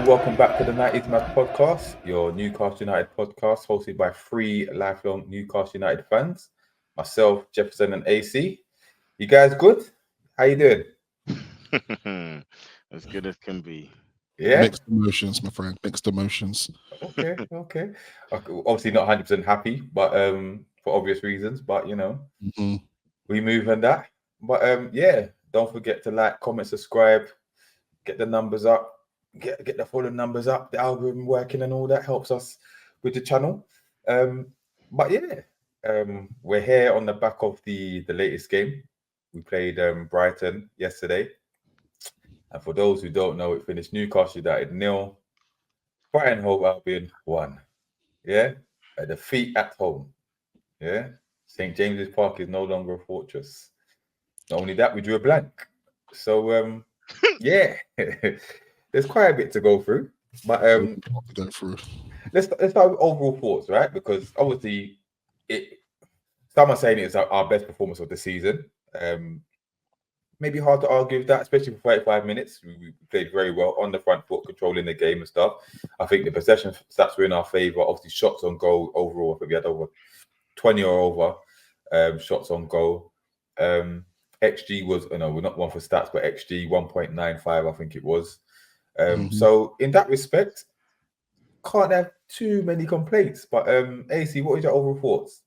and welcome back to the 90s Mad Podcast, your Newcastle United podcast hosted by three lifelong Newcastle United fans, myself, Jefferson, and AC. You guys good? How you doing? As good as can be. Yeah? Mixed emotions, my friend. Mixed emotions. Okay. Obviously not 100% happy, but for obvious reasons, but we move on that. But yeah, don't forget to like, comment, subscribe, get the numbers up. Get the following numbers up, the algorithm working and all that helps us with the channel. But yeah, we're here on the back of the latest game. We played Brighton yesterday. And for those who don't know, it finished Newcastle United 0, Brighton Hove Albion 1. Yeah, a defeat at home. Yeah, St. James's Park is no longer a fortress. Not only that, we drew a blank. So yeah. There's quite a bit to go through, but let's start with overall thoughts, right? Because obviously, some are saying it's our best performance of the season. Maybe hard to argue with that, especially for 35 minutes. We played very well on the front foot, controlling the game and stuff. I think the possession stats were in our favour. Obviously, shots on goal overall, I think we had over 20 or over shots on goal. XG was, we're not one for stats, but XG 1.95, I think it was. So in that respect, can't have too many complaints. But AC, what is your overall thoughts?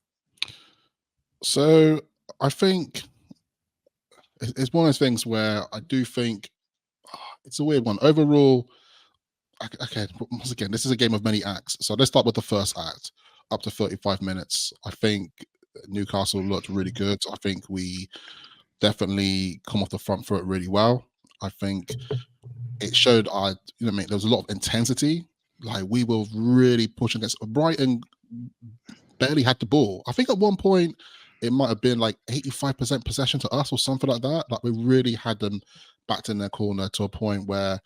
So I think it's one of those things where I do think it's a weird one. Overall, okay, once again, this is a game of many acts. So let's start with the first act, up to 35 minutes. I think Newcastle looked really good. I think we definitely come off the front foot really well. I think it showed there was a lot of intensity. Like we were really pushing against Brighton. Barely had the ball. I think at one point it might have been like 85% possession to us or something like that. Like we really had them backed in their corner to a point where,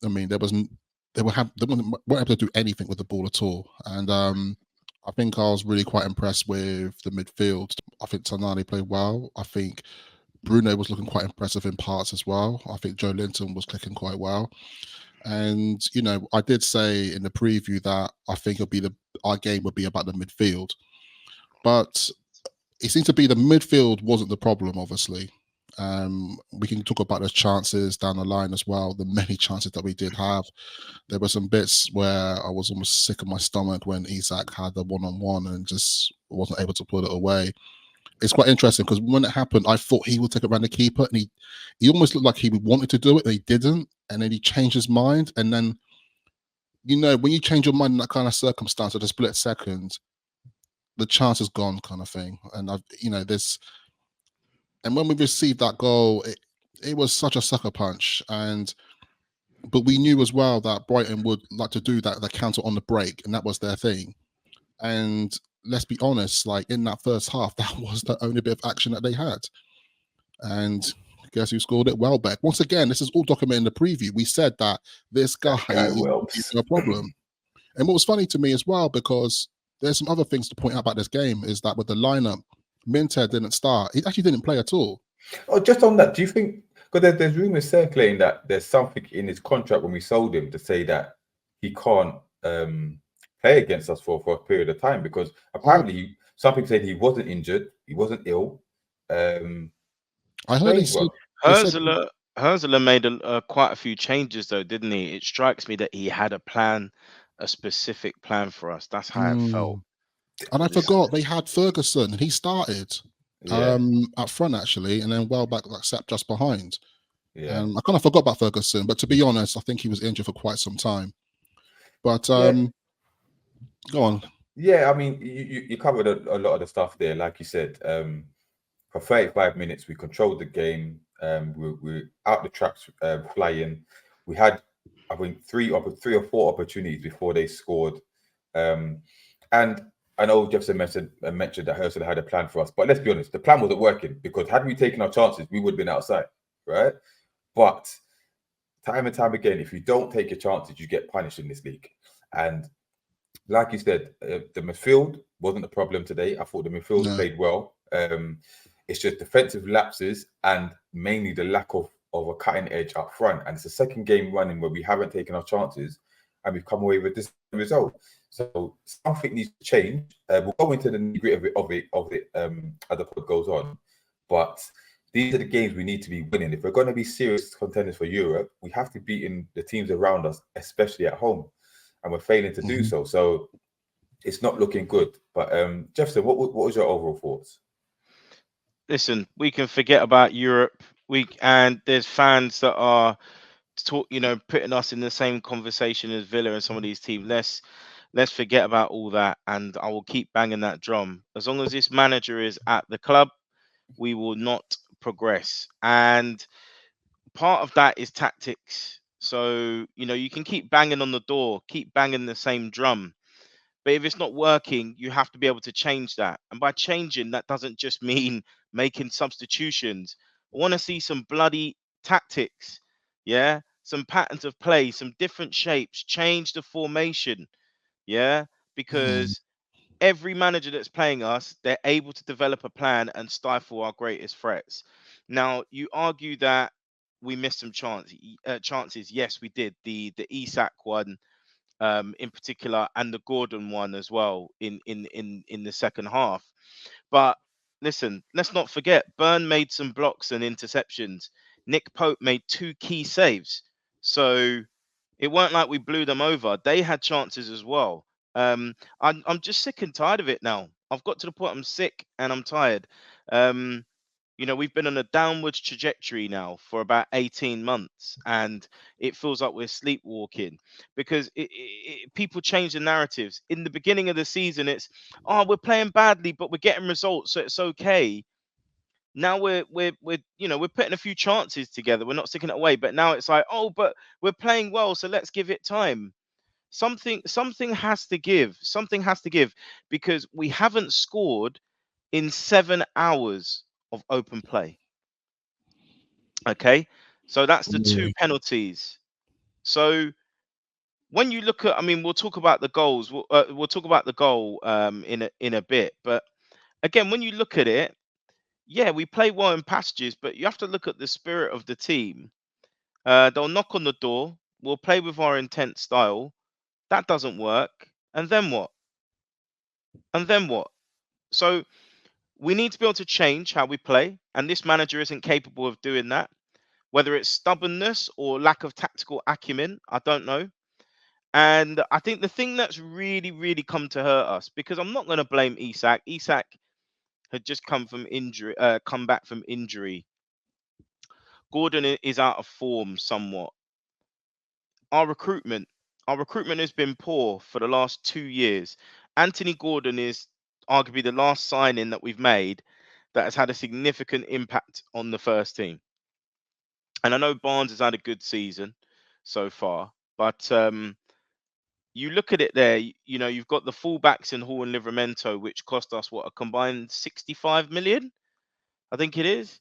they weren't able to do anything with the ball at all. And I think I was really quite impressed with the midfield. I think Tonali played well. I think Bruno was looking quite impressive in parts as well. I think Joe Linton was clicking quite well. And, I did say in the preview that I think our game would be about the midfield. But it seems to be the midfield wasn't the problem, obviously. We can talk about those chances down the line as well, the many chances that we did have. There were some bits where I was almost sick of my stomach when Isak had the one-on-one and just wasn't able to pull it away. It's quite interesting because when it happened, I thought he would take it around the keeper, and he almost looked like he wanted to do it, and he didn't, and then he changed his mind. And then, when you change your mind in that kind of circumstance at a split second, the chance is gone, kind of thing. And and when we received that goal, it was such a sucker punch, but we knew as well that Brighton would like to do the counter on the break, and that was their thing. And let's be honest, like in that first half, that was the only bit of action that they had. And guess who scored it? Welbeck. Once again, this is all documented in the preview. We said that this guy is a problem. And what was funny to me as well, because there's some other things to point out about this game, is that with the lineup, Minter didn't start. He actually didn't play at all. Oh, just on that, do you think, because there's rumours circulating that there's something in his contract when we sold him to say that he can't play against us for a period of time, because apparently some people said he wasn't injured, he wasn't ill. I heard Herzler made quite a few changes though, didn't he? It strikes me that he had a specific plan for us. That's how it felt. And I forgot they had Ferguson. He started up front actually, and then Welbeck sat just behind. Yeah, I kind of forgot about Ferguson, but to be honest, I think he was injured for quite some time. But go on. Yeah, I mean, you covered a lot of the stuff there, like you said. For 35 minutes, we controlled the game. We're out the traps, flying. We had, I think, three or four opportunities before they scored. And I know Jefferson mentioned that Ursula had a plan for us, but let's be honest, the plan wasn't working, because had we taken our chances, we would have been outside, right? But time and time again, if you don't take your chances, you get punished in this league. And like you said, the midfield wasn't the problem today. I thought the midfield played well. It's just defensive lapses and mainly the lack of of a cutting edge up front, and it's the second game running where we haven't taken our chances and we've come away with this result. So something needs to change. We'll go into the nitty-gritty of it as the pod goes on, but these are the games we need to be winning. If we're going to be serious contenders for Europe, we have to beat in the teams around us, especially at home, and we're failing to do so. So it's not looking good. But Jefferson, what was your overall thoughts? Listen, we can forget about Europe. And there's fans that are putting us in the same conversation as Villa and some of these teams. Let's forget about all that, and I will keep banging that drum. As long as this manager is at the club, we will not progress. And part of that is tactics. So, you can keep banging on the door, keep banging the same drum. But if it's not working, you have to be able to change that. And by changing, that doesn't just mean making substitutions. I want to see some bloody tactics. Yeah. Some patterns of play, some different shapes, change the formation. Yeah. Because every manager that's playing us, they're able to develop a plan and stifle our greatest threats. Now, you argue that we missed some chances. Yes, we did. The Isak one, in particular, and the Gordon one as well in the second half. But listen, let's not forget, Byrne made some blocks and interceptions. Nick Pope made 2 key saves. So it weren't like we blew them over. They had chances as well. I'm just sick and tired of it now. I've got to the point I'm sick and I'm tired. We've been on a downwards trajectory now for about 18 months, and it feels like we're sleepwalking because people change the narratives. In the beginning of the season, it's, we're playing badly, but we're getting results, so it's okay. Now we're putting a few chances together. We're not sticking it away, but now it's like, but we're playing well, so let's give it time. Something has to give. Something has to give, because we haven't scored in 7 hours of open play. Okay, so that's the 2 penalties. So when you look at, we'll talk about the goals. We'll talk about the goal in a bit. But again, when you look at it, yeah, we play well in passages, but you have to look at the spirit of the team. They'll knock on the door. We'll play with our intense style. That doesn't work. And then what? So we need to be able to change how we play, and this manager isn't capable of doing that. Whether it's stubbornness or lack of tactical acumen, I don't know. And I think the thing that's really, really come to hurt us, because I'm not going to blame Isak. Isak had just come back from injury. Gordon is out of form somewhat. Our recruitment has been poor for the last 2 years. Anthony Gordon is arguably the last signing that we've made that has had a significant impact on the first team. And I know Barnes has had a good season so far, but you look at it there, you've got the fullbacks in Hall and Livramento, which cost us a combined 65 million, I think it is.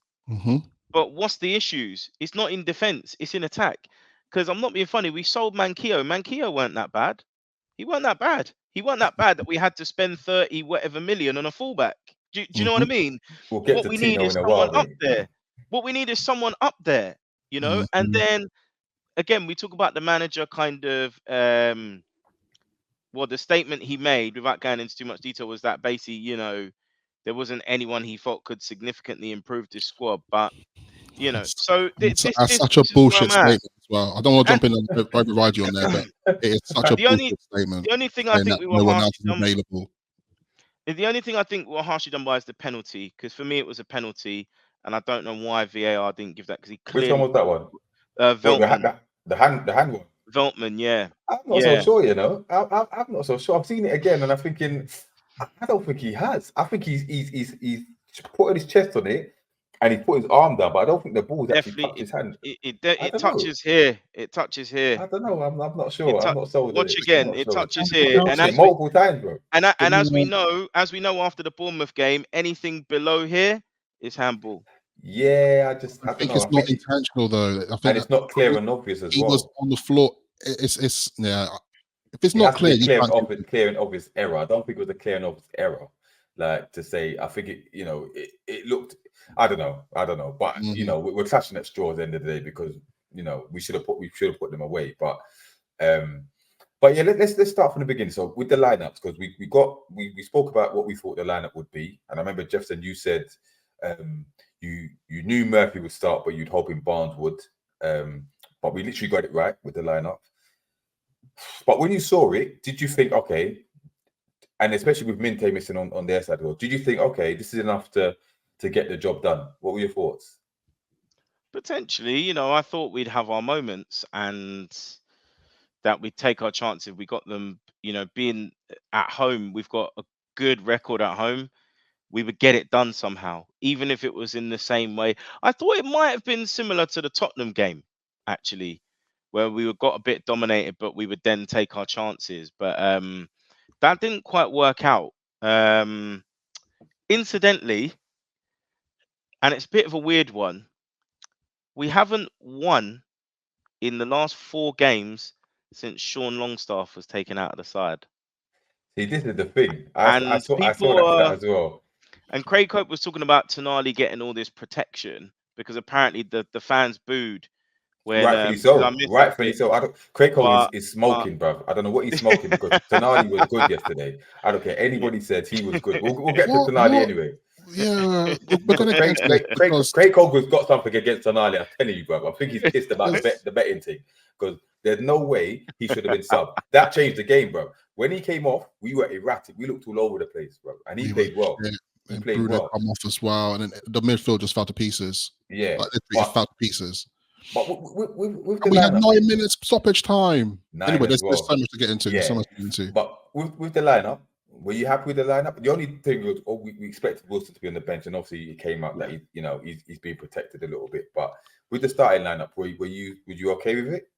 But what's the issues? It's not in defense, it's in attack. Because I'm not being funny, we sold Manquillo. Manquillo weren't that bad. He weren't that bad that we had to spend 30 whatever million on a fullback. Do you know what I mean? We'll get what to we Tino need is in a someone while, up there. What we need is someone up there, and then again, we talk about the manager kind of the statement he made, without going into too much detail, was that basically, there wasn't anyone he thought could significantly improve this squad. But so this such a is where bullshit I'm at. statement as well. I don't want to jump in and override you on there, but it is such a bullshit statement. The only thing I think we were no one else harshly is available. The only thing I think we're harshly done by is the penalty, because for me it was a penalty, and I don't know why VAR didn't give that, because he clearly. Which one was that one? Veltman. The hand one. Veltman, yeah. I'm not so sure, I'm not so sure. I've seen it again, and I'm thinking, I don't think he has. I think he's putting his chest on it, and he put his arm down, but I don't think the ball's actually touched his hand. It touches here. It touches here. I don't know. I'm not sure. I'm not sold. Watch again. It touches here, and multiple times, bro. And as we know after the Bournemouth game, anything below here is handball. Yeah, I think it's not intentional though. I think and it's not clear and obvious as well. He was on the floor. It's yeah. If it's not clear, clear and obvious error. I don't think it was a clear and obvious error. like to say. I think it looked. I don't know, but we're clutching at straws at the end of the day because we should have put them away, but yeah, let's start from the beginning. So with the lineups, because we spoke about what we thought the lineup would be, and I remember Jefferson, you said you knew Murphy would start, but you'd hoping Barnes would. But we literally got it right with the lineup. But when you saw it, did you think, okay, and especially with Minte missing on their side, did you think, okay, this is enough to get the job done? What were your thoughts? Potentially, I thought we'd have our moments and that we'd take our chances. We got them, being at home, we've got a good record at home. We would get it done somehow, even if it was in the same way. I thought it might have been similar to the Tottenham game, actually, where we got a bit dominated, but we would then take our chances. But that didn't quite work out. Incidentally, and it's a bit of a weird one, we haven't won in the last 4 games since Sean Longstaff was taken out of the side. See, this is the thing. I And saw that stat as well. And Craig Cope was talking about Tonali getting all this protection because apparently the fans booed when rightfully so. Craig Cope is smoking, bruv. I don't know what he's smoking because Tonali was good yesterday. I don't care. Anybody said he was good. We'll get to Tonali anyway. Yeah, we're gonna Craig Cope has got something against Tonali. I'm telling you, bruv. I think he's pissed about the betting thing because there's no way he should have been subbed. That changed the game, bro. When he came off, we were erratic. We looked all over the place, bro, and he played well. Yeah. And Bruno come off as well, and then the midfield just fell to pieces. Yeah, just fell to pieces. But we had 9 minutes stoppage time. Anyway, there's so much to get into. Yeah. There's so much to get into. But with the lineup, were you happy with the lineup? The only thing was, we expected Wilson to be on the bench, and obviously it came out that he's being protected a little bit. But with the starting lineup, were you okay with it?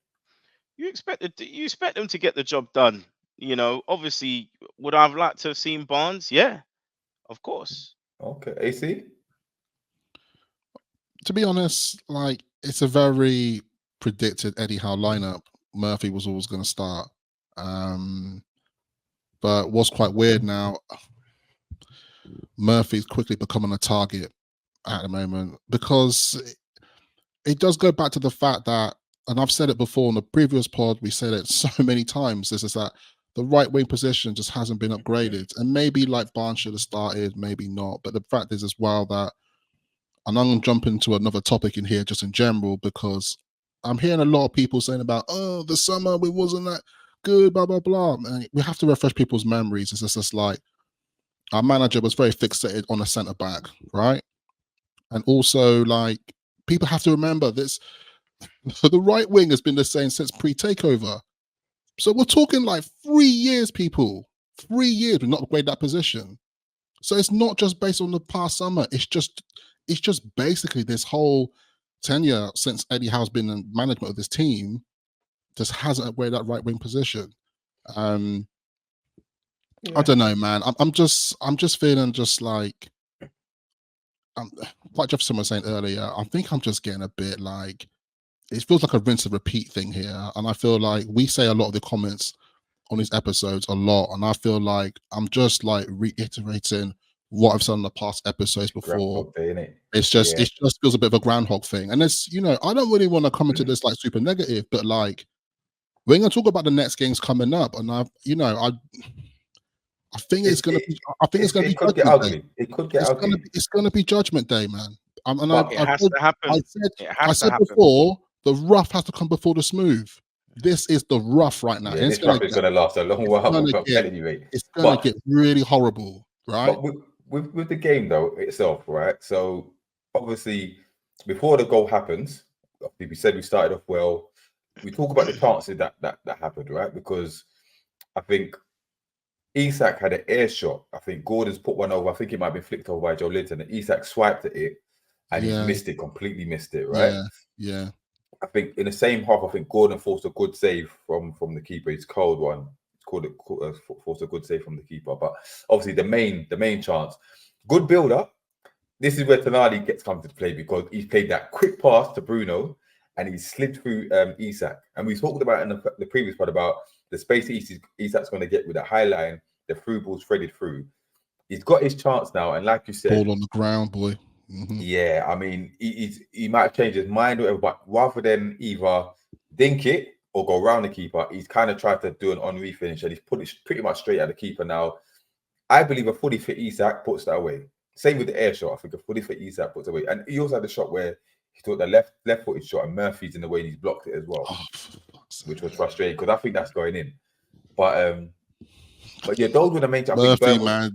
You expect them to get the job done. Obviously, would I have liked to have seen Barnes? Yeah, of course. Okay, AC. To be honest, like it's a very predicted Eddie Howe lineup. Murphy was always going to start, but what's quite weird now, Murphy's quickly becoming a target at the moment because it does go back to the fact that, and I've said it before in the previous pod, we said it so many times, this is that the right wing position just hasn't been upgraded. And maybe like Barnes should have started, maybe not. But the fact is as well that, and I'm going to jump into another topic in here just in general, because I'm hearing a lot of people saying about, oh, the summer, we wasn't that good, blah, blah, blah. And we have to refresh people's memories. It's just like, our manager was very fixated on a centre back, right? And also, like, people have to remember this, the right wing has been the same since pre-takeover. So we're talking like 3 years, people. 3 years we've not upgraded that position. So it's not just based on the past summer. It's just basically this whole tenure since Eddie Howe's been in management of this team just hasn't upgraded that right wing position. I don't know, man. I'm just feeling just like, like Jefferson was saying earlier, I think I'm just getting a bit like, it feels like a rinse and repeat thing here. And I feel like we say a lot of the comments on these episodes a lot. And I feel like I'm just like reiterating what I've said in the past episodes before. It just feels a bit of a groundhog thing. And it's, I don't really want to come into this like super negative, but like, we're going to talk about the next games coming up. And I think it's going to be, it could get ugly. It could get ugly. It's going to be Judgment Day, man. It has to happen. I said before, the rough has to come before the smooth. This is the rough right now. Yeah, this rough is going to last a long while. It's going to get really horrible, right? But with the game though itself, right? So obviously, before the goal happens, we said we started off well. We talk about the chances that happened, right? Because I think Isak had an air shot. I think Gordon's put one over. I think it might be flicked over by Joe Linton, and Isak swiped at it, and he missed it, completely missed it, right? Yeah. I think in the same half, I think Gordon forced a good save from the keeper. It's cold one. Forced a good save from the keeper. But obviously the main chance, good build-up. This is where Tonali comes to play because he played that quick pass to Bruno and he slid through Isak. And we talked about in the previous part about the space Isak's going to get with that high line, the through balls threaded through. he's got his chance now, and like you said, ball on the ground, boy. Yeah, I mean, he might have changed his mind or whatever, but rather than either dink it or go round the keeper, he's kind of tried to do an Henry finish, and he's put it pretty much straight at the keeper now. I believe a fully fit Isak puts that away. Same with the air shot. I think a fully fit Isak puts it away. And he also had a shot where he took the left-footed shot, and Murphy's in the way, and he's blocked it as well, which was frustrating because I think that's going in. But yeah, those were the main.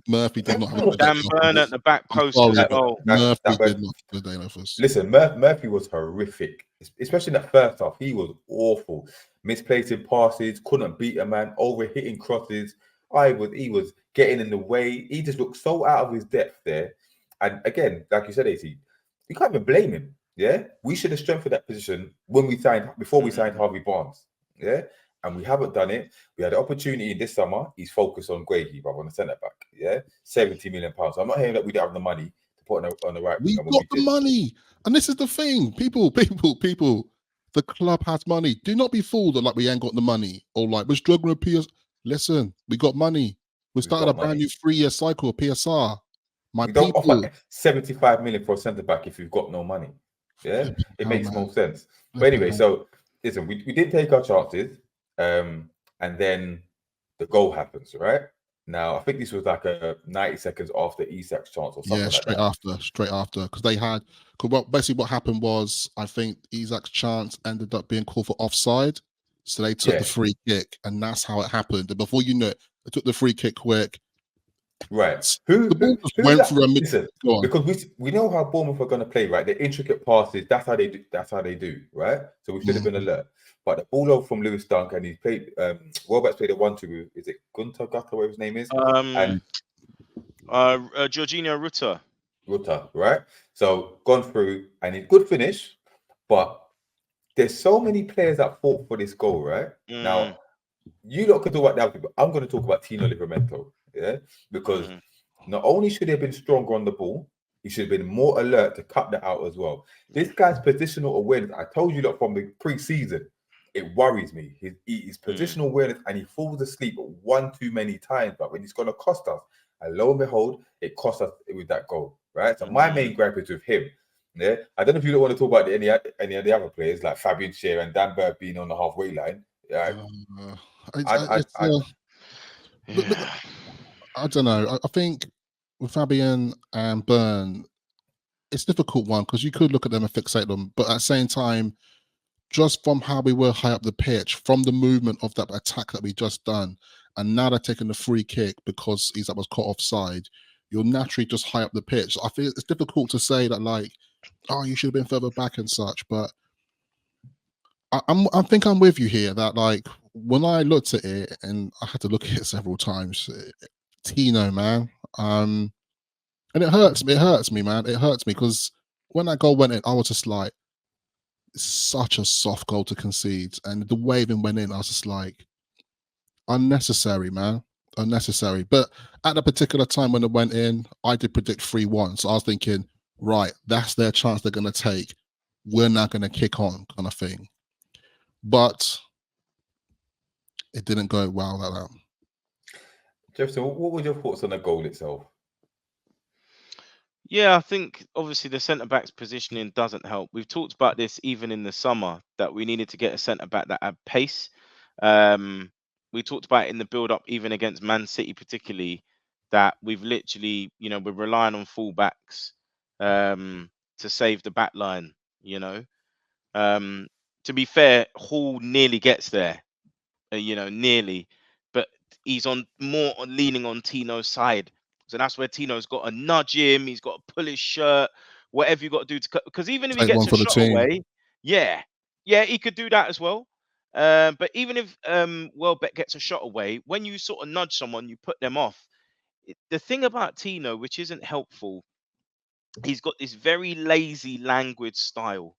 Murphy did not have a good Dan day. Burn at the back post as well. Murphy did not have a good day for us. Listen, Murphy was horrific, especially in that first half. He was awful, misplacing passes, couldn't beat a man, over-hitting crosses. He was getting in the way. He just looked so out of his depth there. And again, like you said, AC, you can't even blame him. Yeah, we should have strengthened that position before we signed Harvey Barnes. Yeah. And we haven't done it. We had the opportunity this summer. He's focused on Guehi, but on the centre back. Yeah, £70 million. I'm not hearing that we don't have the money to put on the right. We got the money, and this is the thing, people. The club has money. Do not be fooled that like we ain't got the money or like we're struggling with PS. Listen, we got money. We started a brand new 3-year cycle of PSR. You don't offer 75 million for a centre back if you've got no money. Yeah, it makes no sense. But anyway, so listen, we did take our chances. And then the goal happens, right? Now, I think this was like 90 seconds after Isak's chance or something. Yeah, straight after. Because basically what happened was, I think Isak's chance ended up being called for offside. So they took the free kick, and that's how it happened. And before you know it, they took the free kick quick. Right. Listen, because we know how Bournemouth are going to play, right? The intricate passes, that's how they do, right? So we should have been alert. But the ball over from Lewis Dunk, and he played. Welbeck's played a 1-2. Is it Gunter, whatever his name is? Jorginho Rutter. Rutter, right? So gone through, and he's good finish. But there's so many players that fought for this goal, right? Now, you lot could talk about that, but I'm going to talk about Tino Livramento, yeah? Because not only should he have been stronger on the ball, he should have been more alert to cut that out as well. This guy's positional awareness, I told you that from the pre-season, it worries me. His positional awareness, and he falls asleep one too many times. But when it's going to cost us, and lo and behold, it cost us with that goal, right? So my main gripe is with him. Yeah, I don't know if you don't want to talk about any of the other players like Fabian Schär and Dan Burn being on the halfway line. I don't know. I think with Fabian and Burn, it's a difficult one because you could look at them and fixate them, but at the same time, just from how we were high up the pitch, from the movement of that attack that we just done, and now they're taking the free kick because Isak was caught offside, you're naturally just high up the pitch. I feel it's difficult to say that like, oh, you should have been further back and such, but I think I'm with you here that like when I looked at it, and I had to look at it several times, Tino, man, and it hurts me, man. It hurts me because when that goal went in, I was just like, such a soft goal to concede, and the way it went in, I was just like, unnecessary, man, unnecessary. But at the particular time when it went in, I did predict 3-1, so I was thinking, right, that's their chance they're going to take. We're not going to kick on, kind of thing. But it didn't go well like that. Jefferson, what were your thoughts on the goal itself? Yeah, I think obviously the centre-back's positioning doesn't help. We've talked about this even in the summer, that we needed to get a centre-back that had pace. We talked about it in the build-up, even against Man City particularly, that we've literally, we're relying on full-backs to save the back line, To be fair, Hall nearly gets there, nearly. But he's leaning on Tino's side. So that's where Tino's got to nudge him. He's got to pull his shirt, whatever you got to do to cut. Because even if he gets a shot away, he could do that as well. But even if Welbeck gets a shot away, when you sort of nudge someone, you put them off. The thing about Tino, which isn't helpful, he's got this very lazy, languid style.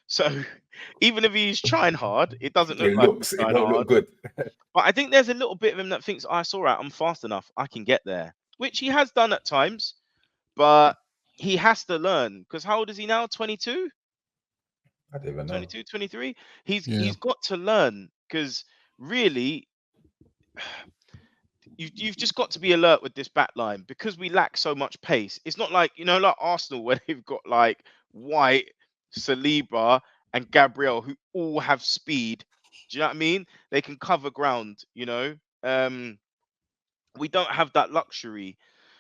So even if he's trying hard, it doesn't look like he's trying hard. Look good. But I think there's a little bit of him that thinks, I saw it, I'm fast enough, I can get there. Which he has done at times, but he has to learn. Because how old is he now? 22? I don't even know. 22, 23? He's got to learn, because really, you've just got to be alert with this back line because we lack so much pace. It's not like, like Arsenal where they've got like White, Saliba, and Gabriel who all have speed. Do you know what I mean? They can cover ground, we don't have that luxury.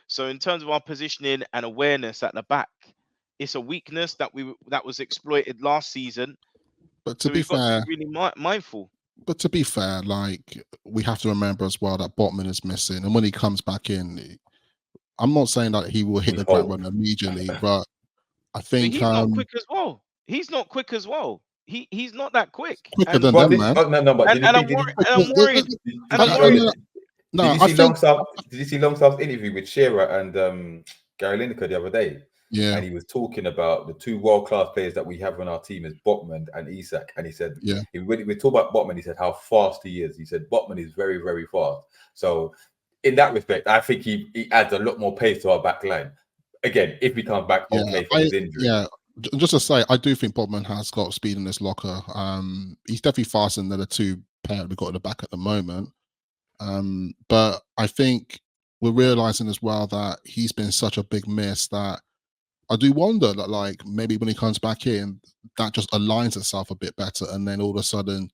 So in terms of our positioning and awareness at the back, it's a weakness that was exploited last season. But to be fair, got to be really mindful. But to be fair, like, we have to remember as well that Botman is missing, and when he comes back in, I'm not saying that he will hit the ground running immediately, but I think he's not quick as well. He's not quick as well. He's not that quick. Quicker than them, man. I'm worried. Did you see Longstaff's interview with Shearer and Gary Lineker the other day? Yeah. And he was talking about the two world-class players that we have on our team is Botman and Isak. And he said, when we talk about Botman, he said how fast he is. He said Botman is very, very fast. So in that respect, I think he adds a lot more pace to our back line. Again, if he comes back okay from his injury. Yeah, just to say, I do think Botman has got speed in this locker. He's definitely faster than the two players we've got at the back at the moment. But I think we're realizing as well that he's been such a big miss that I do wonder that, like, maybe when he comes back in, that just aligns itself a bit better, and then all of a sudden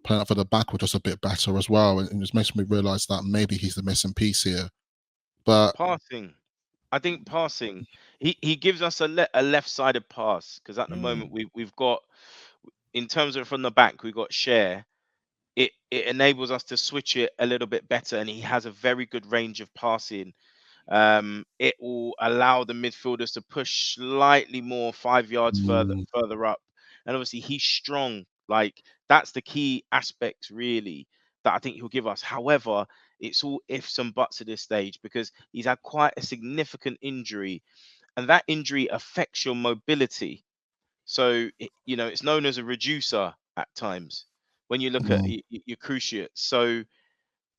playing up for the back was just a bit better as well, and it just makes me realize that maybe he's the missing piece here. But passing, I think passing, he gives us a left-sided pass, because at the moment we've got, in terms of from the back, we've got Share. It enables us to switch it a little bit better, and he has a very good range of passing. It will allow the midfielders to push slightly more 5 yards further up, and obviously he's strong. Like, that's the key aspects really that I think he'll give us. However, it's all ifs and buts at this stage because he's had quite a significant injury, and that injury affects your mobility. So it's known as a reducer at times when you look at your cruciate. So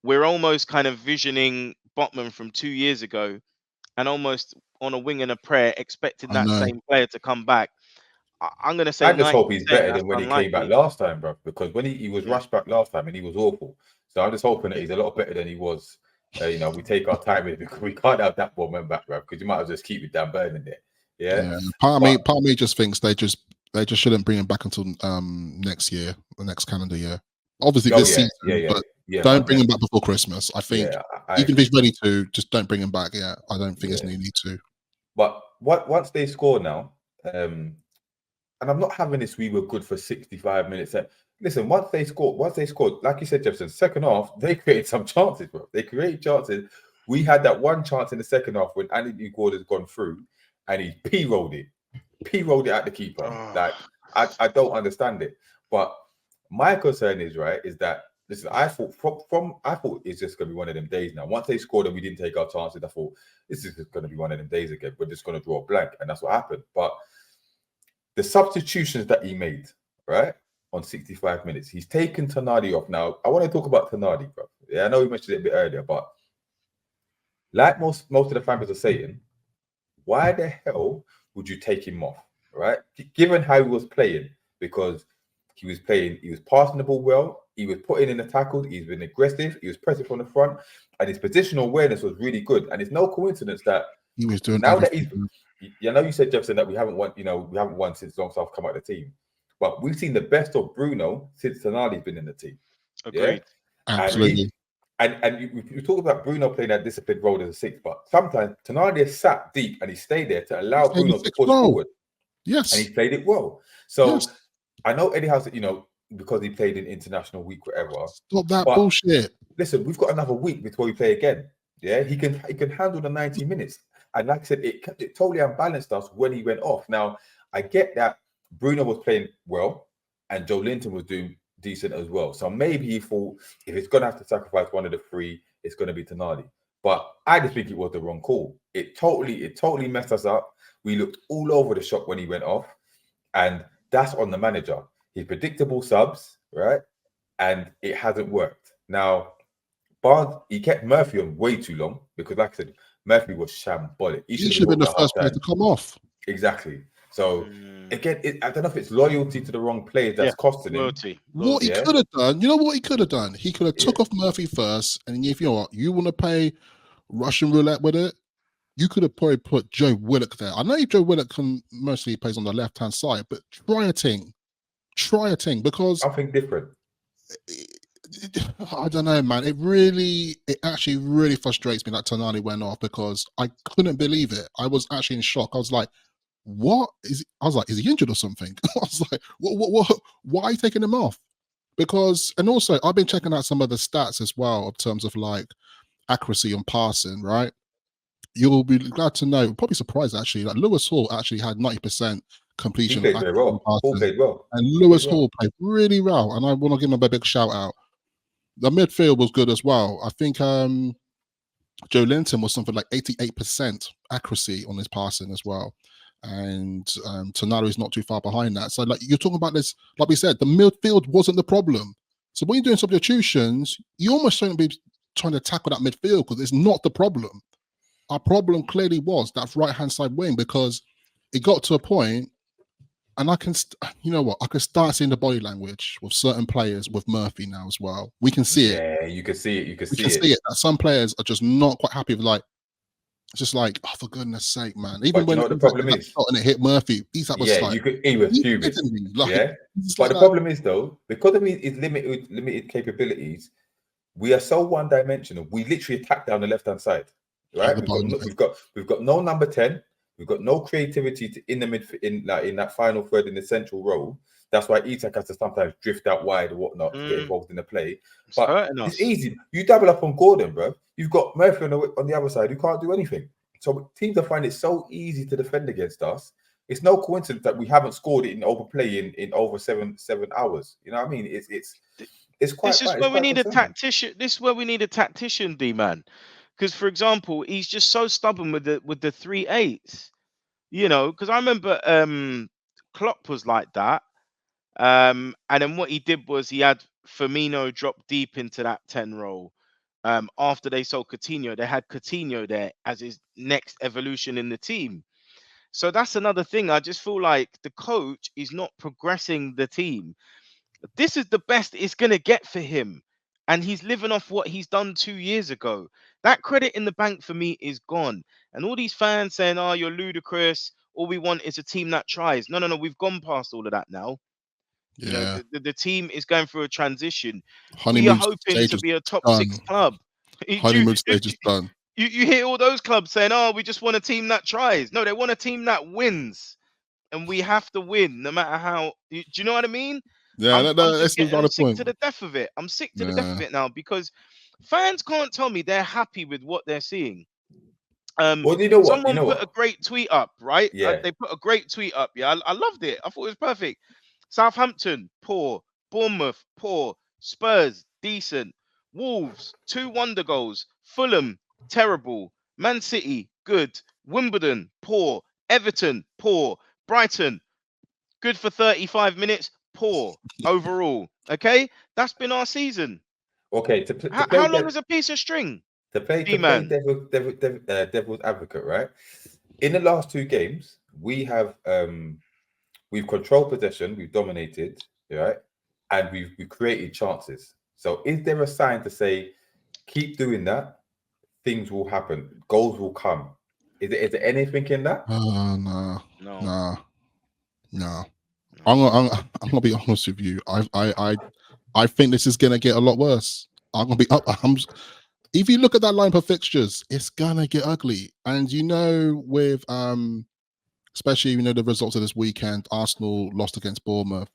we're almost kind of visioning Botman from 2 years ago and almost on a wing and a prayer expecting that same player to come back. I'm going to say I just hope he's better than when he came back last time, bro, because when he was rushed back last time and he was awful. So I'm just hoping that he's a lot better than he was. We take our time with it because we can't have that Botman back, bro, because you might as well just keep it Dan Burn in there. Yeah. Part of me just thinks they just shouldn't bring him back until next year, the next calendar year. Obviously this season, but don't bring him back before Christmas. I think even if he's ready to, just don't bring him back yet. I don't think there's no need to. But once they score now, and I'm not having this, we were good for 65 minutes. Listen, once they scored, like you said, Jefferson, second half, they created some chances, bro. They created chances. We had that one chance in the second half when Anthony Gordon's gone through and he P-rolled it at the keeper. Like, I don't understand it. But my concern is that listen, I thought it's just gonna be one of them days now. Once they scored and we didn't take our chances, I thought this is just gonna be one of them days again. We're just gonna draw a blank, and that's what happened. But the substitutions that he made, on 65 minutes, he's taken Tonali off. Now, I want to talk about Tonali, bro. Yeah, I know we mentioned it a bit earlier, but like most of the fans are saying, why the hell would you take him off, right? Given how he was playing, because he was passing the ball well, he was putting in the tackles, he's been aggressive, he was pressing from the front, and his positional awareness was really good. And it's no coincidence that he was doing now that he's, I know you said, Jefferson, that we haven't won since Longstaff come out of the team, but we've seen the best of Bruno since Tonali's been in the team. Agreed. Yeah? Absolutely. And you talk about Bruno playing that disciplined role as a six, but sometimes Tonali has sat deep and he stayed there to allow Bruno to push forward. Yes. And he played it well. So I know Eddie Howe, because he played in international week, whatever. Stop that bullshit. Listen, we've got another week before we play again. Yeah, he can handle the 90 minutes. And like I said, it totally unbalanced us when he went off. Now, I get that Bruno was playing well and Joe Linton was doing decent as well. So maybe he thought if it's going to have to sacrifice one of the three, it's going to be Tonali. But I just think it was the wrong call. It totally messed us up. We looked all over the shop when he went off. And that's on the manager. His predictable subs, right? And it hasn't worked. Now, Barnes, he kept Murphy on way too long because, like I said, Murphy was shambolic. He should have been the first player to come off. Exactly. So again, I don't know if it's loyalty to the wrong players that's costing him. What he could have done, you know what he could have done? He could have took off Murphy first, and if you know what, you want to play Russian roulette with it, you could have probably put Joe Willock there. I know Joe Willock mostly plays on the left-hand side, but try a thing because something different. I don't know, man. It actually really frustrates me that Tonali went off because I couldn't believe it. I was actually in shock. I was like, what is? I was like, is he injured or something? I was like, what? Why are you taking him off? Because, and also, I've been checking out some of the stats as well in terms of like accuracy on passing, right? You'll be glad to know, probably surprised actually, that Lewis Hall actually had 90% completion. He played very well. Hall played well. And Lewis Hall played really well. And I want to give him a big shout out. The midfield was good as well. I think Joe Linton was something like 88% accuracy on his passing as well. And Tonali is not too far behind that. So like you're talking about this, like we said, the midfield wasn't the problem. So when you're doing substitutions, you almost shouldn't be trying to tackle that midfield because it's not the problem. Our problem clearly was that right-hand side wing because it got to a point, and I can, you know what, I can start seeing the body language with certain players with Murphy now as well. We can see it. Yeah, you can see it. You can see it. Some players are just not quite happy with like, just like, oh, for goodness sake, man. Even when the problem is, and it hit Murphy, Isak was like, he was fuming. Like, but the problem is though, because of his limited capabilities, we are so one-dimensional. We literally attack down the left-hand side. Right, we've got no number 10. We've got no creativity in the in that final third in the central role. That's why Isak has to sometimes drift out wide or whatnot to get involved in the play. But it's easy. You double up on Gordon, bro. You've got Murphy on the other side who can't do anything. So teams are finding it so easy to defend against us. It's no coincidence that we haven't scored it in overplay in over seven hours. You know what I mean? It's quite. This is where we need a tactician. This is where we need a tactician, D-man. Because, for example, he's just so stubborn with the 3-8s, you know. Because I remember Klopp was like that, and then what he did was he had Firmino drop deep into that 10 role. After they sold Coutinho, they had Coutinho there as his next evolution in the team. So that's another thing. I just feel like the coach is not progressing the team. This is the best it's gonna get for him. And he's living off what he's done 2 years ago. That credit in the bank for me is gone. And all these fans saying, oh, you're ludicrous. All we want is a team that tries. No. We've gone past all of that now. Yeah. You know, the team is going through a transition. We are hoping to be a top 6 club. Honeymoon stage is done. You hear all those clubs saying, oh, we just want a team that tries. No, they want a team that wins. And we have to win no matter how. Do you know what I mean? Yeah, I'm sick point. to the death of it. I'm sick to the death of it now because fans can't tell me they're happy with what they're seeing. Well, you know what? Someone put a great tweet up, right? Yeah. They put a great tweet up. Yeah, I loved it. I thought it was perfect. Southampton, poor. Bournemouth, poor. Spurs, decent. Wolves, 2 wonder goals. Fulham, terrible. Man City, good. Wimbledon, poor. Everton, poor. Brighton, good for 35 minutes. Poor overall. Okay, that's been our season. Okay, how long is a piece of string? To play devil's advocate, right? In the last 2 games, we've controlled possession, we've dominated, right, and we've created chances. So, is there a sign to say, keep doing that, things will happen, goals will come? Is there anything in that? No. I'm gonna be honest with you. I think this is gonna get a lot worse. I'm gonna be up. If you look at that line of fixtures, it's gonna get ugly. And you know, with especially the results of this weekend, Arsenal lost against Bournemouth.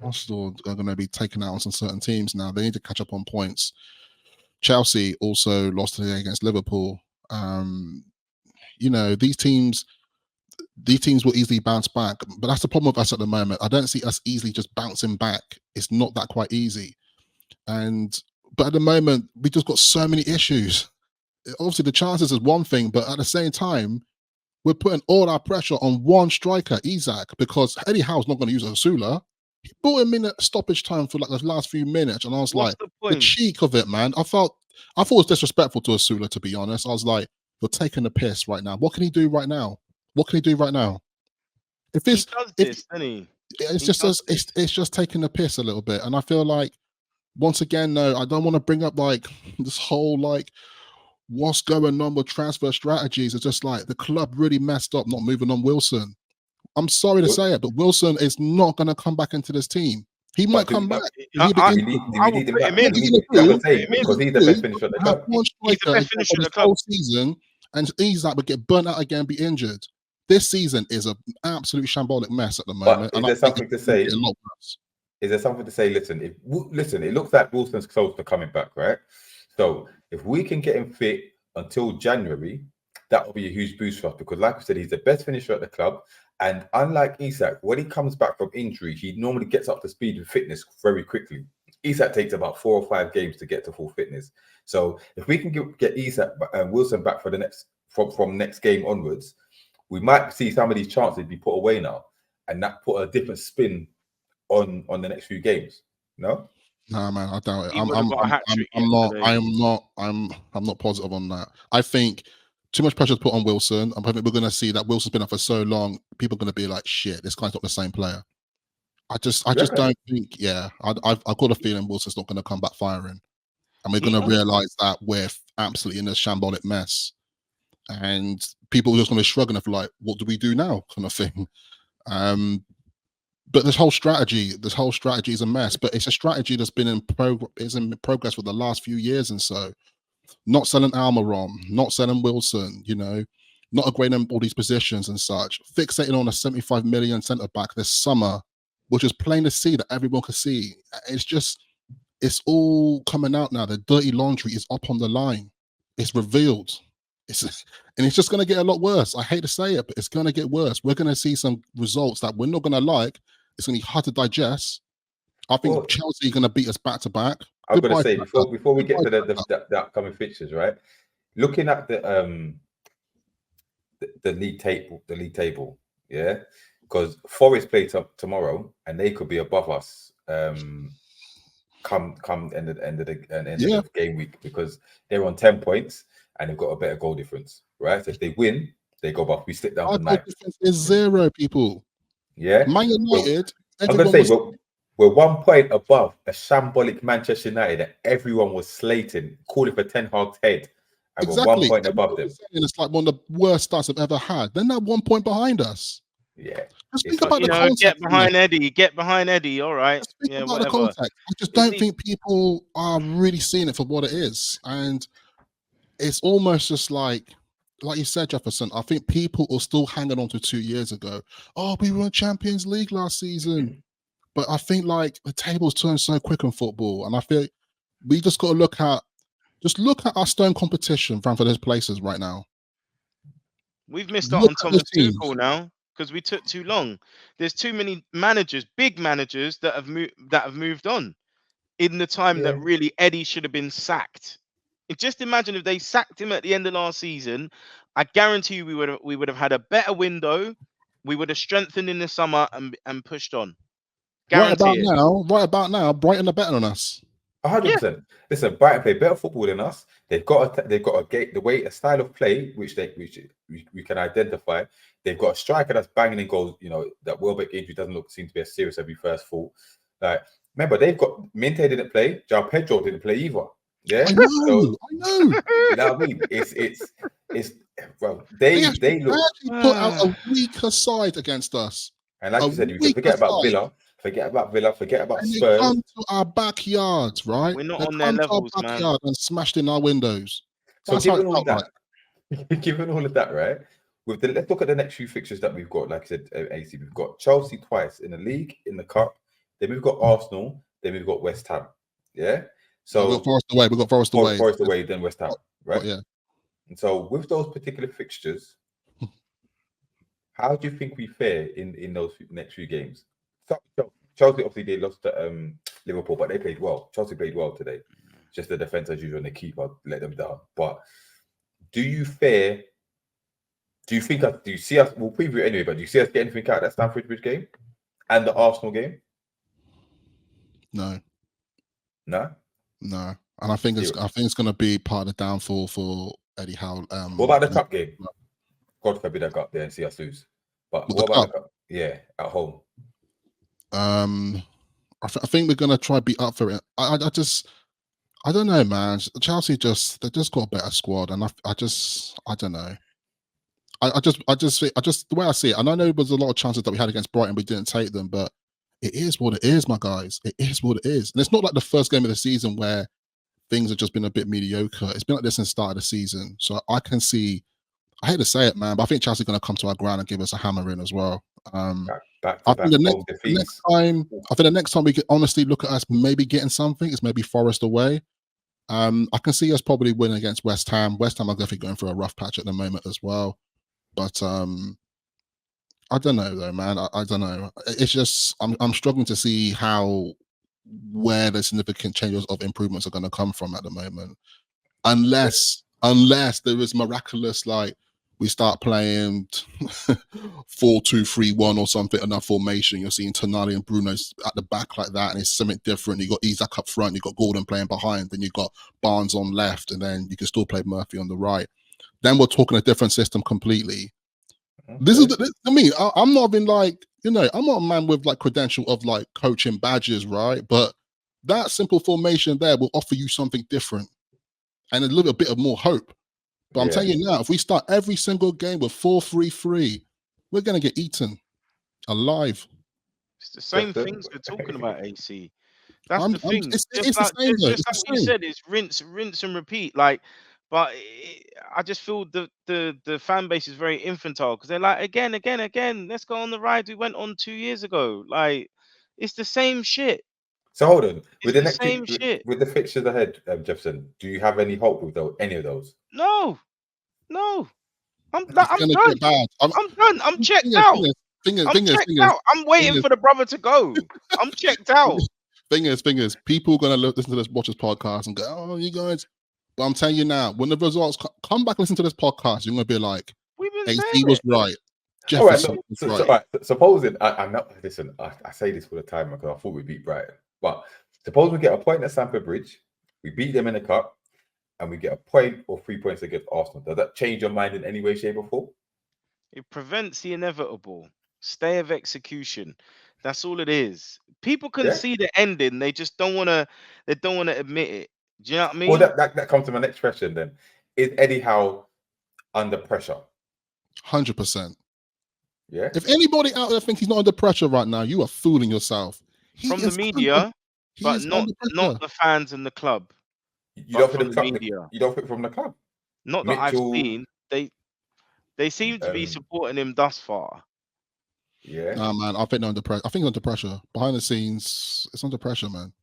Arsenal are gonna be taken out on some certain teams now. They need to catch up on points. Chelsea also lost today against Liverpool. These teams will easily bounce back, but that's the problem with us at the moment. I don't see us easily just bouncing back. It's not that quite easy. But at the moment, we just got so many issues. Obviously, the chances is one thing, but at the same time, we're putting all our pressure on one striker, Isak, because Eddie Howe's not going to use Osula. He brought him in at stoppage time for like the last few minutes, and I was the cheek of it, man. I thought it was disrespectful to Osula, to be honest. I was like, you're taking the piss right now. What can he do right now? If it's, he does this, doesn't he? it's just taking the piss a little bit, and I feel like once again, no, I don't want to bring up like this whole like what's going on with transfer strategies. It's just like the club really messed up not moving on Wilson. I'm sorry to say it, but Wilson is not going to come back into this team. He might come back. I will put him in. Because he's the best finisher at the club. He's the best finisher at the club. Whole season, and Isak would get burnt out again, be injured. This season is an absolute shambolic mess at the moment. But is there something to say? Is there something to say? Listen, it looks like Wilson's close to coming back, right? So if we can get him fit until January, that will be a huge boost for us because, like I said, he's the best finisher at the club. And unlike Isak, when he comes back from injury, he normally gets up to speed with fitness very quickly. Isak takes about 4 or 5 games to get to full fitness. So if we can get Isak and Wilson back for the next from next game onwards, we might see some of these chances be put away now, and that put a different spin on the next few games. No, man, I doubt it. I'm not positive on that. I think too much pressure to put on Wilson. I think we're going to see that Wilson's been up for so long. People are going to be like, "Shit, this guy's not the same player." I just don't think. Yeah, I've got a feeling Wilson's not going to come back firing, and we're going to realize that we're absolutely in a shambolic mess, and people are just going to be shrugging of like, "What do we do now?" kind of thing. But this whole strategy is a mess. But it's a strategy that's been in progress for the last few years, and so. Not selling Almiron, not selling Wilson, not upgrading all these positions and such. Fixating on a 75 million centre back this summer, which is plain to see that everyone can see. It's all coming out now. The dirty laundry is up on the line. It's revealed. And it's just going to get a lot worse. I hate to say it, but it's going to get worse. We're going to see some results that we're not going to like. It's going to be hard to digest. I think Chelsea are going to beat us back to back. I'm going to say before we get to the upcoming fixtures, right? Looking at the league table, yeah, because Forest play tomorrow and they could be above us. Come end of the game week because they're on 10 points and they've got a better goal difference, right? So if they win, they go back. We slip down to 9. Goal difference is 0, people. Yeah, Man United. I'm going to say. We're 1 point above a shambolic Manchester United that everyone was slating, calling for Ten Hag's head. And we're 1 point above them. It's like one of the worst starts I've ever had. They're now 1 point behind us. Yeah. Just think about the context. Get behind Eddie. Get behind Eddie. All right. Just think about the context. I just don't think people are really seeing it for what it is. And it's almost just like you said, Jefferson, I think people are still hanging on to 2 years ago. Oh, we were in Champions League last season. But I think like the tables turn so quick in football, and I feel we just got to look at our stone competition for those places right now. We've missed out on Thomas Tuchel now because we took too long. There's too many managers, big managers that have moved on in the time that really Eddie should have been sacked. And just imagine if they sacked him at the end of last season. I guarantee you we would have had a better window. We would have strengthened in the summer and pushed on. Right about now, Brighton are better than us. 100%. Listen, Brighton play better football than us. They've got a style of play which we can identify. They've got a striker that's banging in goals. That Welbeck injury doesn't seem to be as serious as we first thought. Like, remember, they've got Minte didn't play, João Pedro didn't play either. Yeah, I know. You know what I mean? It's well, they look put out a weaker side against us. And like you said, you can forget about Villa. Forget about Spurs. They come to our backyards, right? We're not on their levels, man. And smashed in our windows. So given all of that, right? Let's look at the next few fixtures that we've got. Like I said, AC, we've got Chelsea twice in the league, in the cup. Then we've got Arsenal. Then we've got West Ham. Yeah. So we've got Forest away. Forest away, then West Ham. Right. Yeah. And so with those particular fixtures, how do you think we fare in those next few games? Chelsea, obviously, they lost to Liverpool, but they played well. Chelsea played well today. Just the defense, as usual, and the keeper let them down. But do you see us, we'll preview it anyway, but do you see us get anything out of that Stamford Bridge game and the Arsenal game? No. No? No. And I think it's going to be part of the downfall for Eddie Howe. What about the cup game? God forbid I got up there and see us lose. But what about the cup? Yeah, at home. I think we're gonna try beat up for it. I don't know, man. Chelsea they just got a better squad, and I don't know. I just the way I see it, and I know there was a lot of chances that we had against Brighton, we didn't take them, but it is what it is, my guys. It is what it is, and it's not like the first game of the season where things have just been a bit mediocre. It's been like this since the start of the season, so I can see. I hate to say it, man, but I think Chelsea's going to come to our ground and give us a hammer in as well. Back I to think back the next time we could honestly look at us maybe getting something is maybe Forest away. I can see us probably winning against West Ham. West Ham are definitely going through a rough patch at the moment as well. But I don't know though, man. I don't know. It's just I'm struggling to see where the significant changes of improvements are going to come from at the moment, unless there is miraculous, like we start playing 4-2-3-1 or something in our formation. You're seeing Tonali and Bruno at the back like that, and it's something different. You got Isak up front, you got Gordon playing behind, then you got Barnes on left, and then you can still play Murphy on the right. Then we're talking a different system completely. Okay. This is I'm not even like, I'm not a man with like credential of like coaching badges, right? But that simple formation there will offer you something different and a little bit of more hope. But I'm telling you now, if we start every single game with 4-3-3, we're going to get eaten alive. It's the same things we're talking about, AC. That's the thing. It's the same, just like you said, it's rinse and repeat. Like, but I just feel the fan base is very infantile because they're like, again, let's go on the ride we went on 2 years ago. Like, it's the same shit. So hold on, with the fixtures ahead, Jefferson, do you have any hope with any of those? No. I'm done. I'm checked out. I'm waiting for the brother to go. I'm checked out. Fingers. People are gonna listen to this, watch this podcast, and go, "Oh, you guys." But I'm telling you now, when the results come back, listen to this podcast, you're gonna be like, "AC was right." Jefferson was right. Supposing I'm not. Listen, I say this all the time because I thought we beat Brighton, but suppose we get a point at Stamford Bridge, we beat them in the cup, and we get a point or 3 points against Arsenal. Does that change your mind in any way, shape, or form? It prevents the inevitable. Stay of execution. That's all it is. People can see the ending. They just don't want to. They don't want to admit it. Do you know what I mean? Well, that comes to my next question. Then, is Eddie Howe under pressure? 100%. Yeah. If anybody out there thinks he's not under pressure right now, you are fooling yourself. From the media, but not the fans and the club. You don't think from the media. You don't think from the club. Not that I've seen. They seem to be supporting him thus far. Yeah. Nah, man. I think they're under pressure. I think he's under pressure. Behind the scenes, it's under pressure, man.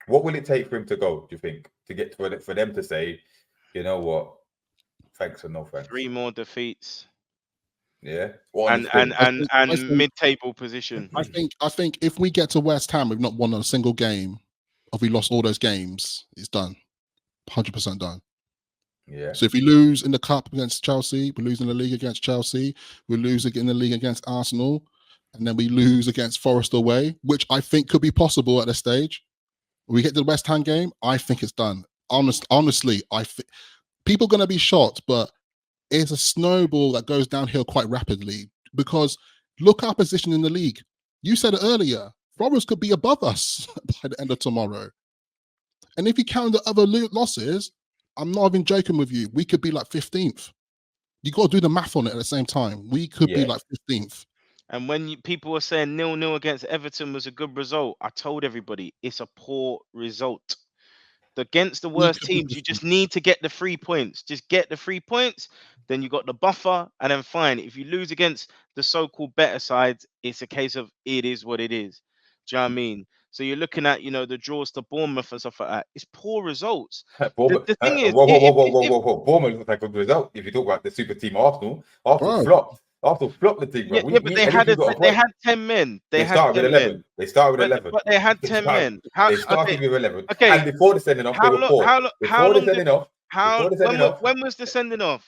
What will it take for him to go, do you think, to get for them to say, you know what, thanks or no thanks? 3 more defeats. Yeah. And mid-table position. I think if we get to West Ham, we've not won a single game, or we lost all those games, it's done. 100% done. Yeah. So if we lose in the cup against Chelsea, we lose in the league against Chelsea, we lose in the league against Arsenal, and then we lose against Forest away, which I think could be possible at this stage. We get to the West Ham game, I think it's done. Honestly, people are going to be shocked, but it's a snowball that goes downhill quite rapidly because look at our position in the league. You said it earlier, Forest could be above us by the end of tomorrow. And if you count the other losses, I'm not even joking with you, we could be like 15th. You got to do the math on it at the same time. We could be like 15th. And when people were saying 0-0 against Everton was a good result, I told everybody it's a poor result. Against the worst teams, you just need to get the 3 points. Just get the 3 points, then you got the buffer, and then fine. If you lose against the so-called better sides, it's a case of it is what it is. Do you know what I mean? So you're looking at, the draws to Bournemouth and stuff like that. It's poor results. The thing is, Bournemouth looks like a good result. If you talk about the super team Arsenal flopped. Arsenal flopped the team. But they had 10 men. They started with 11. They started with 11. But they had 10 men. They started with 11. Okay. And before the sending off, they were 4. When was the sending off?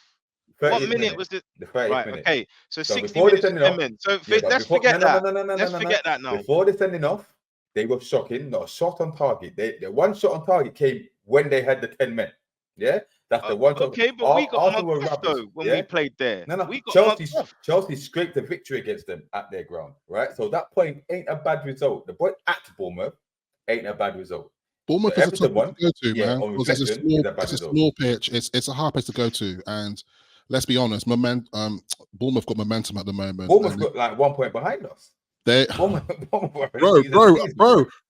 What minute was it? The 30th minute. Okay, so 60 minutes to 10 men. So let's forget that. Let's forget that now. Before the sending off, they were shocking. Not a shot on target. The one shot on target came when they had the 10 men. Yeah, that's the one. Okay, but we got Arsenal were mugged off rubbish. though when we played there. No, We got Chelsea scraped a victory against them at their ground, right? So that point ain't a bad result. The point at Bournemouth ain't a bad result. Bournemouth is a tough one to go to, man. On Because it's a small pitch. It's a hard place to go to, and let's be honest, Bournemouth got momentum at the moment. Bournemouth got like 1 point behind us. Bro,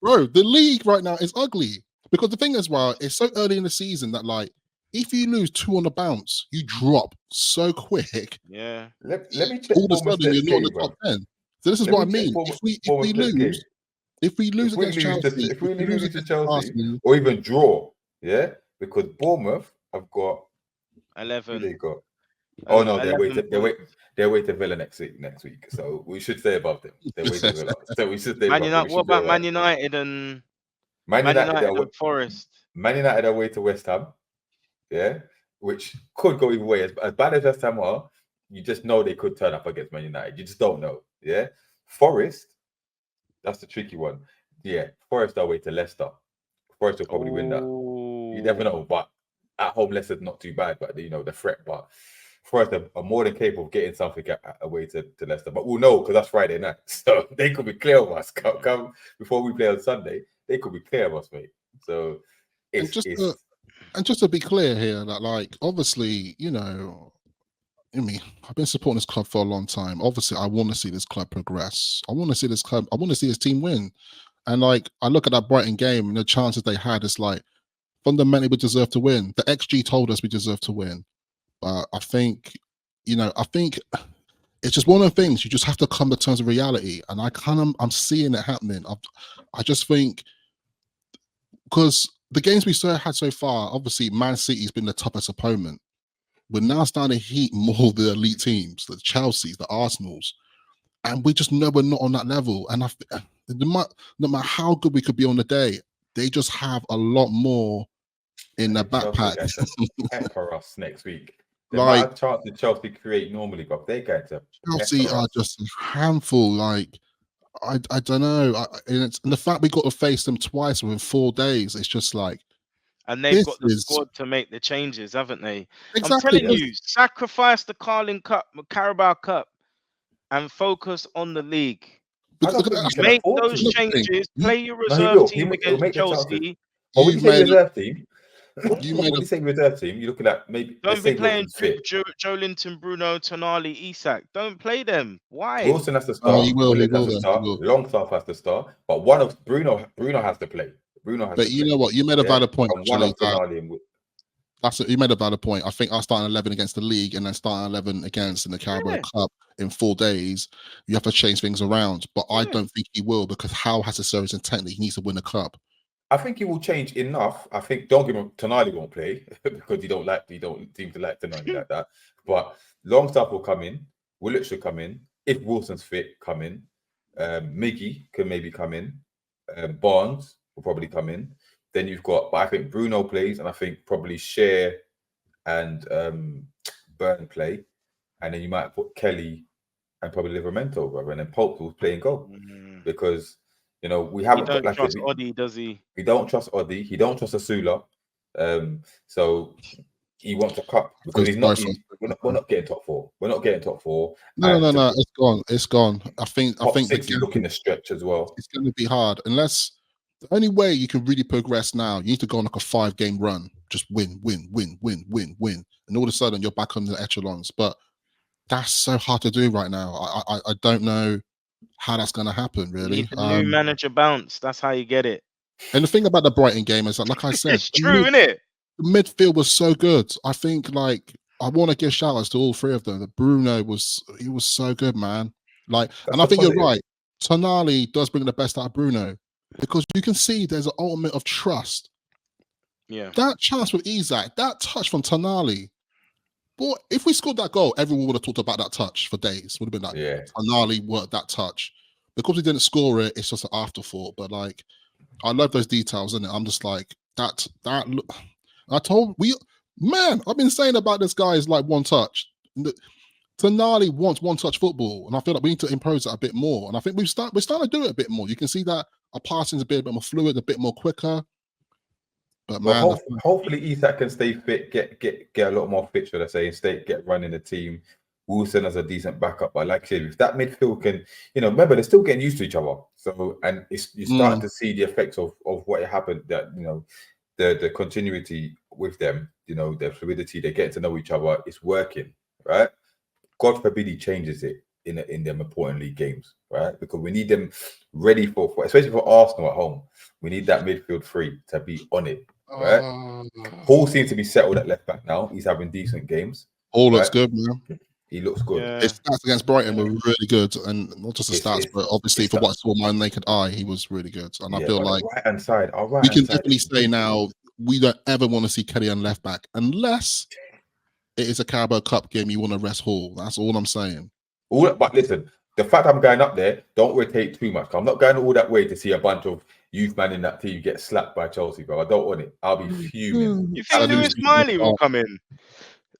the league right now is ugly. Because the thing is, well, it's so early in the season that like if you lose 2 on the bounce, you drop so quick. Yeah. Let me check. All of a sudden, you're not in the top 10. So this is what I mean. If we lose against Chelsea, if we lose to Chelsea, or even draw, yeah, because Bournemouth have got 11. They got. Oh no, they're way to Villa next week. So we should stay above them. They're way to Villa. So we should stay. What about Man United and and Forest? Man United are away to West Ham. Yeah, which could go either way. As bad as West Ham are, you just know they could turn up against Man United. You just don't know. Yeah, Forest. That's the tricky one. Yeah, Forest are away to Leicester. Forest will probably win that. You never know, but at home Leicester's not too bad. But you know the threat. But Forest are more than capable of getting something away to Leicester. But we'll know because that's Friday night, so they could be clear of us. Come before we play on Sunday, they could be clear of us, mate. So just to be clear here, that like obviously, you know, I mean, I've been supporting this club for a long time. Obviously, I want to see this club progress. I want to see this team win. And like, I look at that Brighton game and the chances they had, it's like, fundamentally, we deserve to win. The XG told us we deserve to win. But I think it's just one of the things you just have to come to terms with reality. And I'm seeing it happening. I just think, because the games we had so far, obviously, Man City's been the toughest opponent. We're now starting to heat more of the elite teams, the Chelseas, the Arsenals, and we just know we're not on that level. And no matter how good we could be on the day, they just have a lot more in their backpack. For us next week. The amount of chance that Chelsea create normally, but they get to Chelsea are just a handful. Like I don't know, and the fact we got to face them twice within 4 days, it's just like. And they've got the squad to make the changes, haven't they? Exactly. I'm telling you, sacrifice the Carabao Cup, and focus on the league. Make those changes. Play your reserve team against Chelsea. When you say reserve team, when you say reserve team, you're looking at maybe. Don't be playing Joe Linton, Bruno, Tonali, Isak. Don't play them. Why? Wilson has to start. He will start. Longstaff has to start. But one of Bruno has to play. But you know what? You made a valid point. Actually, you made a valid point. I think I starting 11 against the league and then starting 11 against in the Carabao Cup in 4 days. You have to change things around. But I don't think he will, because Howe has a service intently. He needs to win the cup. I think he will change enough. I think don't give him Tonali won't play because he don't seem to like Tonali like that. But Longstaff will come in. Willett should come in. If Wilson's fit, come in. Miggy can maybe come in. Barnes will probably come in. Then you've got, but I think Bruno plays, and I think probably Cher and Burn play, and then you might put Kelly and probably Livramento, brother, and then Pope will play and go because you know we haven't got like trust Oddy, does he? We don't trust Oddy. He don't trust Asula, so he wants a cup because we're not getting top 4. We're not getting top 4. No. It's gone. It's gone. I think six is looking to stretch as well. It's going to be hard unless. The only way you can really progress now, you need to go on like a 5-game run. Just win. And all of a sudden, you're back on the echelons. But that's so hard to do right now. I don't know how that's going to happen, really. You need a new manager bounce. That's how you get it. And the thing about the Brighton game is that, like I said... it's true, isn't it? The midfield was so good. I think, like, I want to give shout-outs to all 3 of them. Bruno was so good, man. Like, and I think you're right. Tonali does bring the best out of Bruno. Because you can see there's an element of trust. Yeah. That chance with Isak, that touch from Tonali. Boy, if we scored that goal, everyone would have talked about that touch for days. Would have been like, Tonali worked that touch. Because we didn't score it, it's just an afterthought. But like, I love those details, isn't it? I'm just like, that look. I've been saying about this guy is like one touch. Tonali wants one-touch football, and I feel like we need to impose that a bit more. And I think we're starting to do it a bit more. You can see that our passing is a bit more fluid, a bit more quicker. But Well, man, hopefully Isak can stay fit, get a lot more fit, should I say, and get running the team. Wilson as a decent backup. But like I said, if that midfield can, remember they're still getting used to each other. So and you start to see the effects of what happened. That the continuity with them, the fluidity, they're getting to know each other. It's working, right? God forbid he changes it in them important league games, right? Because we need them ready for especially for Arsenal at home. We need that midfield three to be on it, right? Hall seems to be settled at left back now. He's having decent games. Hall looks good, man. He looks good. Yeah. His stats against Brighton were really good, and not just the stats, but obviously for what I saw my naked eye, he was really good. And I feel like right hand side, we can definitely say now we don't ever want to see Kelly on left back unless it is a Carabao Cup game. You want to rest Hall. That's all I'm saying. But listen, the fact I'm going up there, don't rotate too much. I'm not going all that way to see a bunch of youth man in that team get slapped by Chelsea, bro. I don't want it. I'll be fuming. You think Lewis Miley will come in?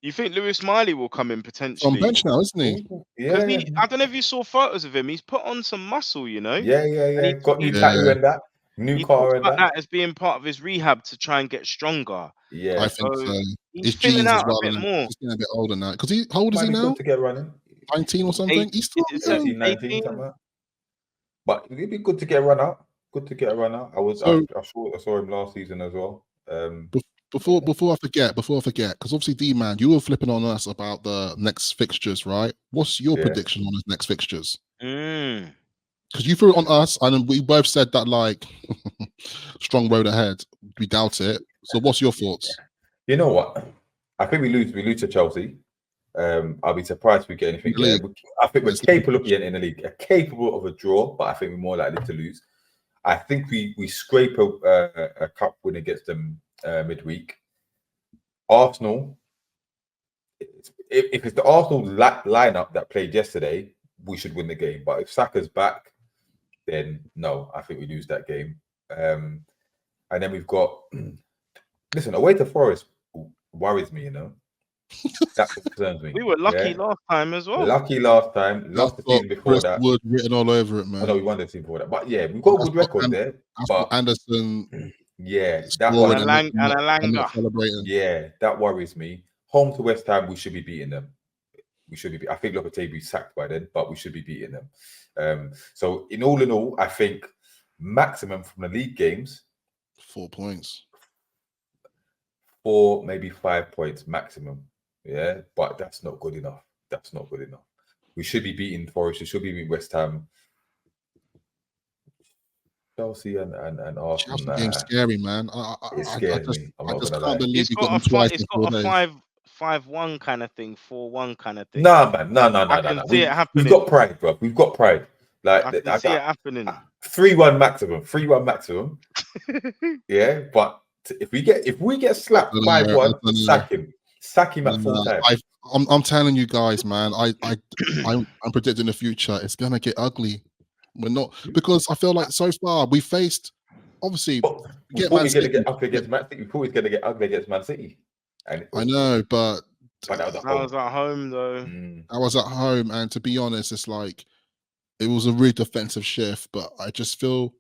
You think Lewis Miley will come in potentially? On bench now, isn't he? Because I don't know if you saw photos of him. He's put on some muscle, Yeah. Got new tattoo and that. New he car and that as being part of his rehab to try and get stronger. Yeah, I think so. He's filling out a bit more. He's getting a bit older now. Because how old is he now? Good to get running. 19 or something. He's still 18, 19, something like that. But it'd be good to get a run out. Good to get a run out. I saw him last season as well. Before I forget, because obviously D-Man, you were flipping on us about the next fixtures, right? What's your prediction on his next fixtures? Because you threw it on us, and we both said that like strong road ahead. We doubt it. So what's your thoughts? You know what? I think we lose to Chelsea. I'll be surprised if we get anything there. I think we're capable of getting in the league, capable of a draw, but I think we're more likely to lose. I think we scrape a cup win against them midweek. Arsenal, if it's the Arsenal lineup that played yesterday, we should win the game. But if Saka's back, then no, I think we lose that game. And then we've got listen, away to Forest worries me, That concerns me. We were lucky last time as well. Lucky last time. Lost the season before that. Wood written all over it, man. I know we won the season before that. But yeah, we've got a good record there. But Anderson. Yeah, that one. And Alanga. Yeah, that worries me. Home to West Ham, we should be beating them. I think Lopetegui's sacked by then, but we should be beating them. So in all, I think maximum from the league games, 4 points. 4, maybe 5 points maximum. Yeah, but that's not good enough. We should be beating Forest. We should be beating West Ham. Chelsea and Arsenal. Chelsea game's scary, man. It scares me. I just can't believe you got them twice in 4 days. 5-1 kind of thing, 4-1 kind of thing. Nah, man. No. I can see it happening. We've got pride, bro. We've got pride. Like I can see it happening. 3-1 maximum. Yeah, but if we get slapped 5-1, sack him at full time. I'm telling you guys, man. I'm predicting the future. It's gonna get ugly. We're not, because I feel like so far we faced obviously. We thought we're gonna get ugly against Man City. We thought we were gonna get ugly against Man City. I know, but that was at home though. I was at home, and to be honest, it's like it was a really defensive shift. But I just feel,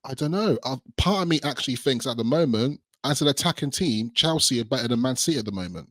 I don't know. Part of me actually thinks at the moment, as an attacking team, Chelsea are better than Man City at the moment.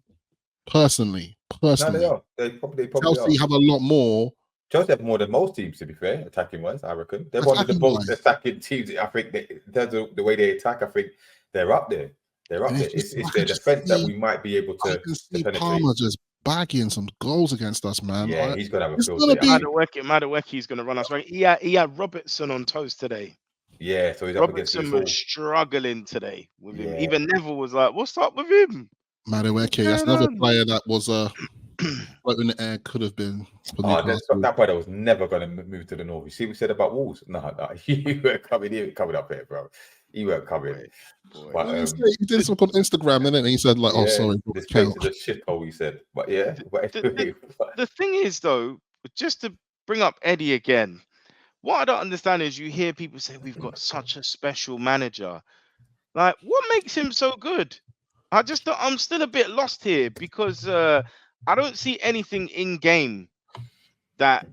Personally, no, they are. They probably Chelsea have a lot more. Chelsea have more than most teams, to be fair, attacking wise. I reckon they're one of the most attacking teams. I think the way they attack, I think they're up there. It's their defense that we might be able to penetrate. Palmer just bagging some goals against us, man. Yeah, he's gonna have a field day. Madueke's gonna run us right. He had Robertson on toes today. Yeah, so he's Robertson was struggling today with him. Even Neville was like, "What's up with him?" Madueke, that's another player that was right in the air, could have been. That player was never going to move to the north. You see what we said about Wolves? No, you weren't coming up here, bro. You weren't coming. But, he did something on Instagram, and then he said, like, "Oh, sorry, this place is a shithole." He said, but yeah. The thing is, though, just to bring up Eddie again, what I don't understand is you hear people say we've got such a special manager. Like, what makes him so good? I'm still a bit lost here because I don't see anything in game that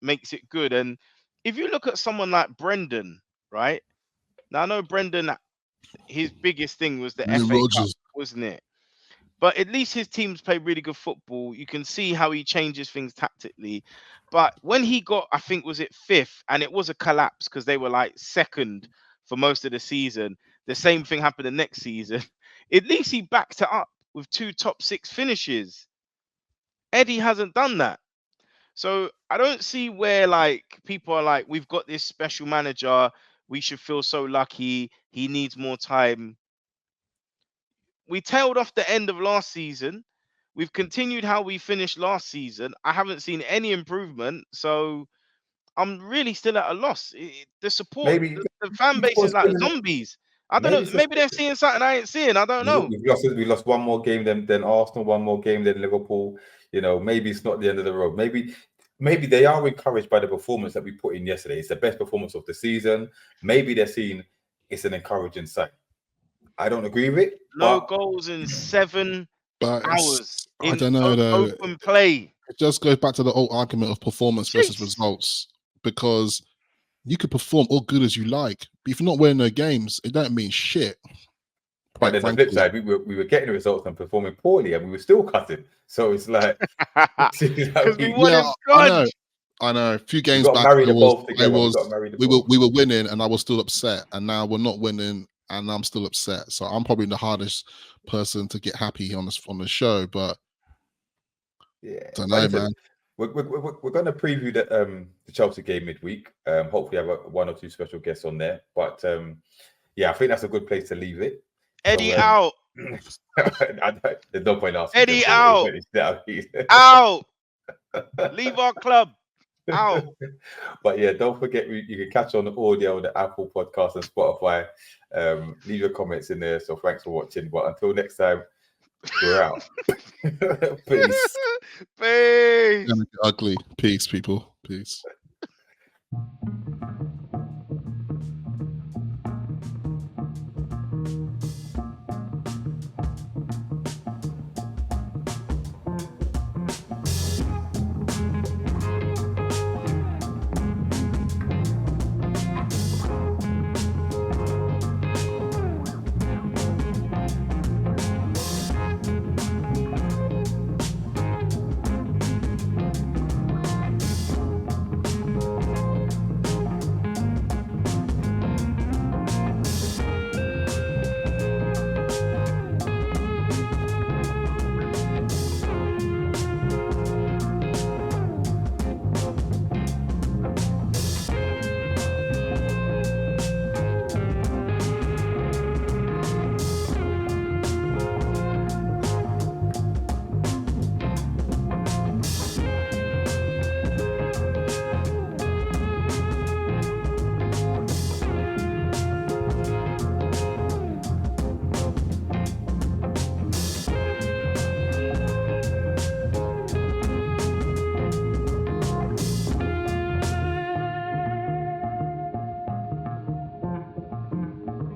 makes it good. And if you look at someone like Brendan, right? Now I know Brendan his biggest thing was the Brendan FA Cup, Rodgers. wasn't it? But at least his teams play really good football. You can see how he changes things tactically. But when he got, I think, was it 5th, and it was a collapse because they were like 2nd for most of the season. The same thing happened the next season. At least he backed it up with 2 top 6 finishes. Eddie hasn't done that. So I don't see where like people are like, we've got this special manager. We should feel so lucky. He needs more time. We tailed off the end of last season. We've continued how we finished last season. I haven't seen any improvement. So I'm really still at a loss. The support, Maybe the fan base is like zombies. I don't know. Maybe they're seeing something I ain't seeing. I don't know. We lost one more game than Arsenal, one more game than Liverpool. You know, maybe it's not the end of the road. Maybe they are encouraged by the performance that we put in yesterday. It's the best performance of the season. Maybe they're seeing it's an encouraging sign. I don't agree with it. No goals in 7 hours. I don't know though. Open play. It just goes back to the old argument of performance versus results, because you could perform all good as you like, but if you're not winning no games, it don't mean shit. But there's a flip side. We were getting the results and performing poorly, and we were still cutting. So it's like, I know. A few games back, we were winning, and I was still upset. And now we're not winning, and I'm still upset. So I'm probably the hardest person to get happy on the show. But yeah, I don't know, man. We're going to preview the Chelsea game midweek. Hopefully, have 1 or 2 special guests on there. But yeah, I think that's a good place to leave it. Eddie out. There's no point asking. Eddie out. Out. Leave our club. Out. But yeah, don't forget you can catch on the audio on the Apple Podcast and Spotify. Leave your comments in there. So thanks for watching. But until next time, we're out. Peace. Peace. Ugly. Peace, people. Peace.